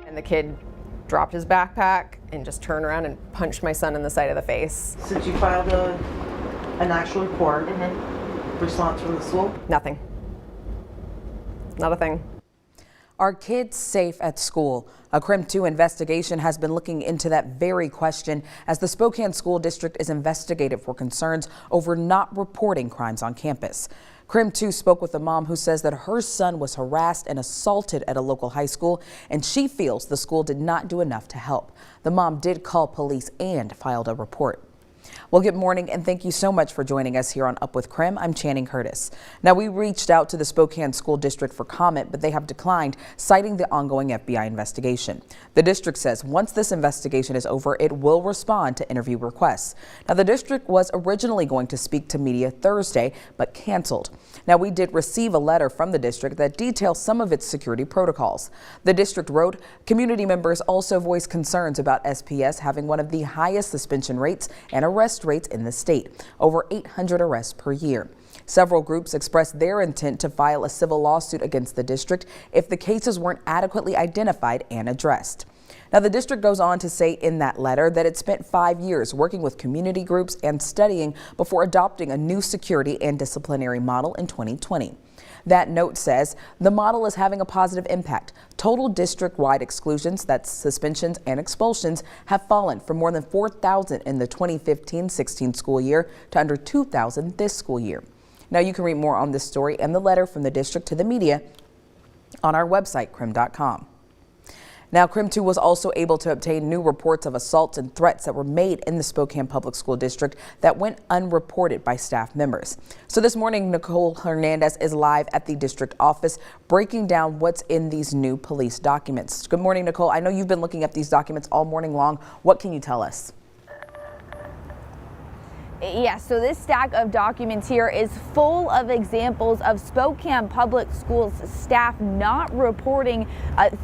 And the kid dropped his backpack and just turned around and punched my son in the side of the face. Since you filed an actual report, response from the school? Nothing. Not a thing. Are kids safe at school? A KREM 2 investigation has been looking into that very question as the Spokane School District is investigated for concerns over not reporting crimes on campus. KREM 2 spoke with a mom who says that her son was harassed and assaulted at a local high school, and she feels the school did not do enough to help. The mom did call police and filed a report. Well, good morning and thank you so much for joining us here on Up with KREM. I'm Channing Curtis. Now, we reached out to the Spokane School District for comment, but they have declined, citing the ongoing FBI investigation. The district says once this investigation is over, it will respond to interview requests. Now, the district was originally going to speak to media Thursday, but canceled. Now, we did receive a letter from the district that details some of its security protocols. The district wrote, community members also voiced concerns about SPS having one of the highest suspension rates and arrest rates in the state, over 800 arrests per year. Several groups expressed their intent to file a civil lawsuit against the district if the cases weren't adequately identified and addressed. Now, the district goes on to say in that letter that it spent 5 years working with community groups and studying before adopting a new security and disciplinary model in 2020. That note says the model is having a positive impact. Total district-wide exclusions, that's suspensions and expulsions, have fallen from more than 4,000 in the 2015-16 school year to under 2,000 this school year. Now, you can read more on this story and the letter from the district to the media on our website, krem.com. Now, KREM 2 was also able to obtain new reports of assaults and threats that were made in the Spokane Public School District that went unreported by staff members. So this morning, Nicole Hernandez is live at the district office breaking down what's in these new police documents. Good morning, Nicole. I know you've been looking at these documents all morning long. What can you tell us? Yes, so this stack of documents here is full of examples of Spokane Public Schools staff not reporting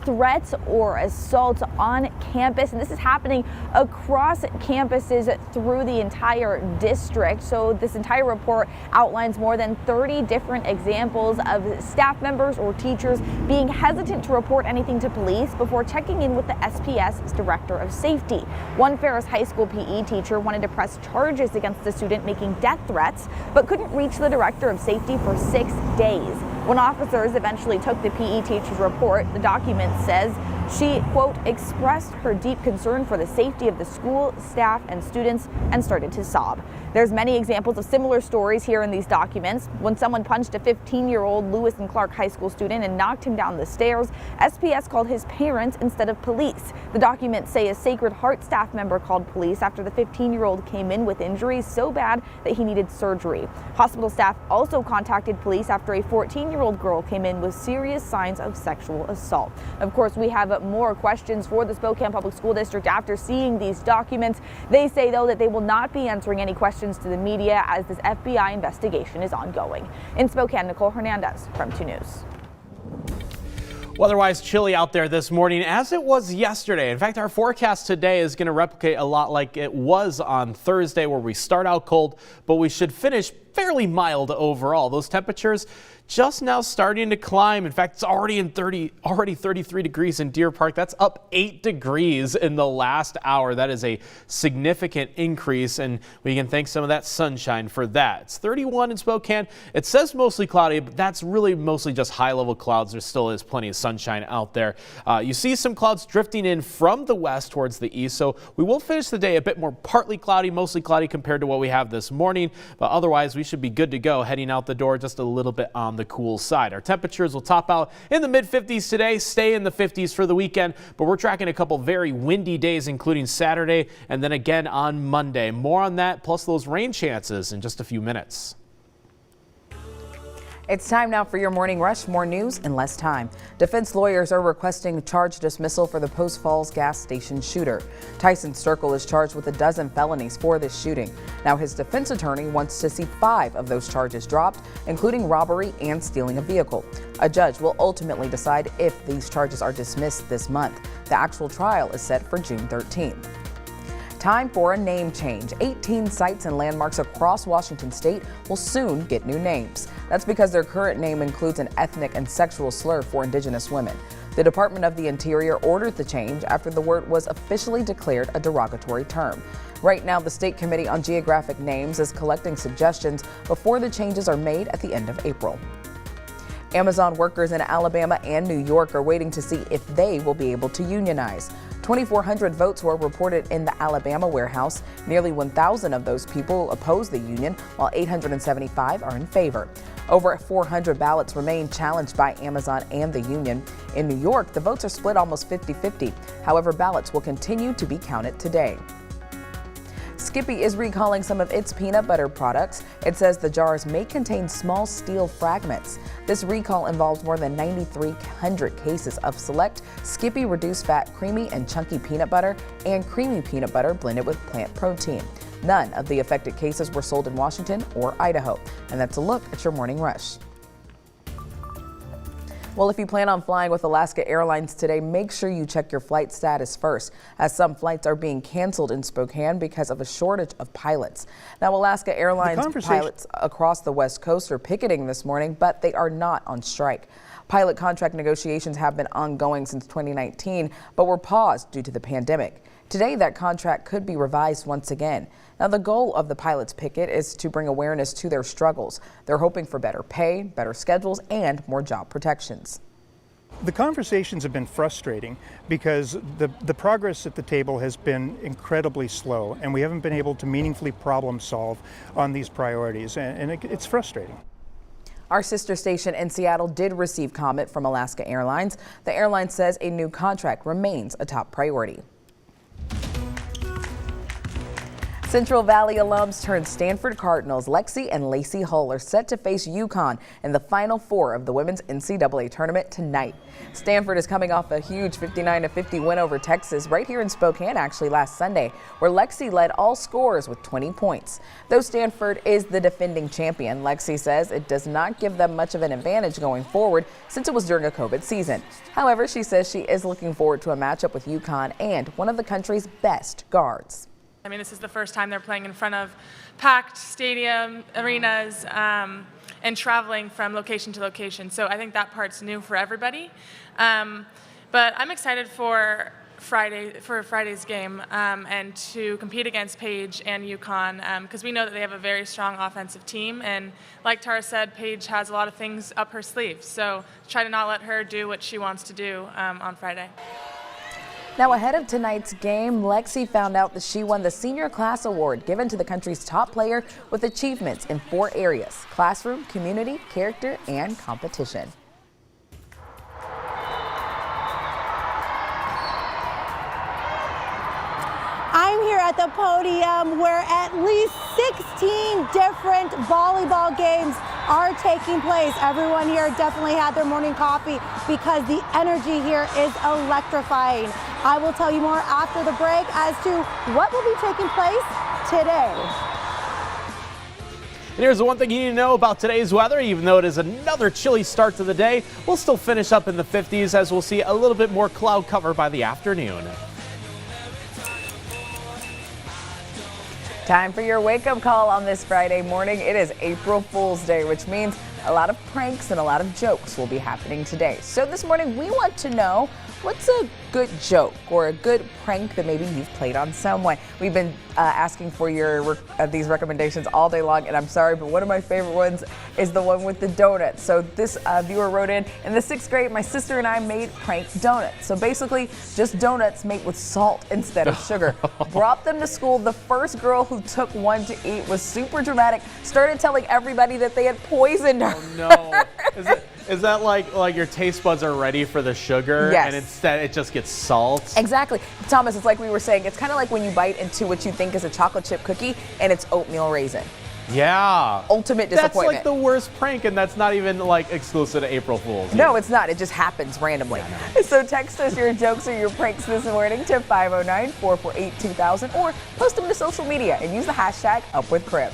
threats or assaults on campus. And this is happening across campuses through the entire district. So this entire report outlines more than 30 different examples of staff members or teachers being hesitant to report anything to police before checking in with the SPS's Director of Safety. One Ferris High School PE teacher wanted to press charges against the student making death threats, but couldn't reach the Director of Safety for 6 days. When officers eventually took the PE teacher's report, the document says she, quote, expressed her deep concern for the safety of the school, staff, and students and started to sob. There's many examples of similar stories here in these documents. When someone punched a 15-year-old Lewis and Clark High School student and knocked him down the stairs, SPS called his parents instead of police. The documents say a Sacred Heart staff member called police after the 15-year-old came in with injuries so bad that he needed surgery. Hospital staff also contacted police after a 14-year-old girl came in with serious signs of sexual assault. Of course, we have more questions for the Spokane Public School District after seeing these documents. They say, though, that they will not be answering any questions to the media as this FBI investigation is ongoing. In Spokane, Nicole Hernandez, KREM 2 News. Weather-wise, chilly out there this morning as it was yesterday. In fact, our forecast today is going to replicate a lot like it was on Thursday, where we start out cold, but we should finish fairly mild overall. Those temperatures just now starting to climb. In fact, it's already 33 degrees in Deer Park. That's up 8 degrees in the last hour. That is a significant increase, and we can thank some of that sunshine for that. It's 31 in Spokane. It says mostly cloudy, but that's really mostly just high-level clouds. There still is plenty of sunshine out there. You see some clouds drifting in from the west towards the east, so we will finish the day a bit more partly cloudy, mostly cloudy compared to what we have this morning, but otherwise we should be good to go heading out the door, just a little bit on the cool side. Our temperatures will top out in the mid-50s today, stay in the 50s for the weekend, but we're tracking a couple very windy days, including Saturday and then again on Monday. More on that, plus those rain chances in just a few minutes. It's time now for your morning rush. More news in less time. Defense lawyers are requesting charge dismissal for the Post Falls gas station shooter. Tyson Sturkle is charged with 12 felonies for this shooting. Now, his defense attorney wants to see 5 of those charges dropped, including robbery and stealing a vehicle. A judge will ultimately decide if these charges are dismissed this month. The actual trial is set for June 13th. Time for a name change. 18 sites and landmarks across Washington state will soon get new names. That's because their current name includes an ethnic and sexual slur for Indigenous women. The Department of the Interior ordered the change after the word was officially declared a derogatory term. Right now, the State Committee on Geographic Names is collecting suggestions before the changes are made at the end of April. Amazon workers in Alabama and New York are waiting to see if they will be able to unionize. 2,400 votes were reported in the Alabama warehouse. Nearly 1,000 of those people oppose the union, while 875 are in favor. Over 400 ballots remain challenged by Amazon and the union. In New York, the votes are split almost 50-50. However, ballots will continue to be counted today. Skippy is recalling some of its peanut butter products. It says the jars may contain small steel fragments. This recall involves more than 9,300 cases of select Skippy reduced fat creamy and chunky peanut butter and creamy peanut butter blended with plant protein. None of the affected cases were sold in Washington or Idaho. And that's a look at your morning rush. Well, if you plan on flying with Alaska Airlines today, make sure you check your flight status first, as some flights are being canceled in Spokane because of a shortage of pilots. Now, Alaska Airlines pilots across the West Coast are picketing this morning, but they are not on strike. Pilot contract negotiations have been ongoing since 2019, but were paused due to the pandemic. Today, that contract could be revised once again. Now, the goal of the pilots' picket is to bring awareness to their struggles. They're hoping for better pay, better schedules, and more job protections. The conversations have been frustrating because the progress at the table has been incredibly slow, and we haven't been able to meaningfully problem solve on these priorities, and it's frustrating. Our sister station in Seattle did receive comment from Alaska Airlines. The airline says a new contract remains a top priority. Central Valley alums turned Stanford Cardinals Lexi and Lacey Hull are set to face UConn in the Final Four of the women's NCAA tournament tonight. Stanford is coming off a huge 59-50 win over Texas right here in Spokane actually last Sunday, where Lexi led all scorers with 20 points. Though Stanford is the defending champion, Lexi says it does not give them much of an advantage going forward since it was during a COVID season. However, she says she is looking forward to a matchup with UConn and one of the country's best guards. I mean, this is the first time they're playing in front of packed stadium arenas and traveling from location to location. So I think that part's new for everybody. But I'm excited for Friday's game and to compete against Paige and UConn because we know that they have a very strong offensive team. And like Tara said, Paige has a lot of things up her sleeve. So try to not let her do what she wants to do on Friday. Now, ahead of tonight's game, Lexi found out that she won the Senior Class Award given to the country's top player with achievements in 4 areas: classroom, community, character, and competition. I'm here at the podium where at least 16 different volleyball games are taking place. Everyone here definitely had their morning coffee because the energy here is electrifying. I will tell you more after the break as to what will be taking place today. And here's the one thing you need to know about today's weather. Even though it is another chilly start to the day, we'll still finish up in the 50s as we'll see a little bit more cloud cover by the afternoon. Time for your wake-up call on this Friday morning. It is April Fool's Day, which means a lot of pranks and a lot of jokes will be happening today. So this morning we want to know, what's a good joke or a good prank that maybe you've played on someone? We've been asking for these recommendations all day long, and I'm sorry, but one of my favorite ones is the one with the donuts. So this viewer wrote in the 6th grade, my sister and I made prank donuts. So basically, just donuts made with salt instead of sugar. Brought them to school. The first girl who took one to eat was super dramatic, started telling everybody that they had poisoned her. Oh no. Is that like your taste buds are ready for the sugar, yes, and instead it just gets salt? Exactly. Thomas, it's like we were saying, it's kind of like when you bite into what you think is a chocolate chip cookie and it's oatmeal raisin. Yeah. Ultimate disappointment. That's like the worst prank, and that's not even like exclusive to April Fool's. No, it's not. It just happens randomly. So text us your jokes or your pranks this morning to 509-448-2000 or post them to social media and use the hashtag UpWithKREM.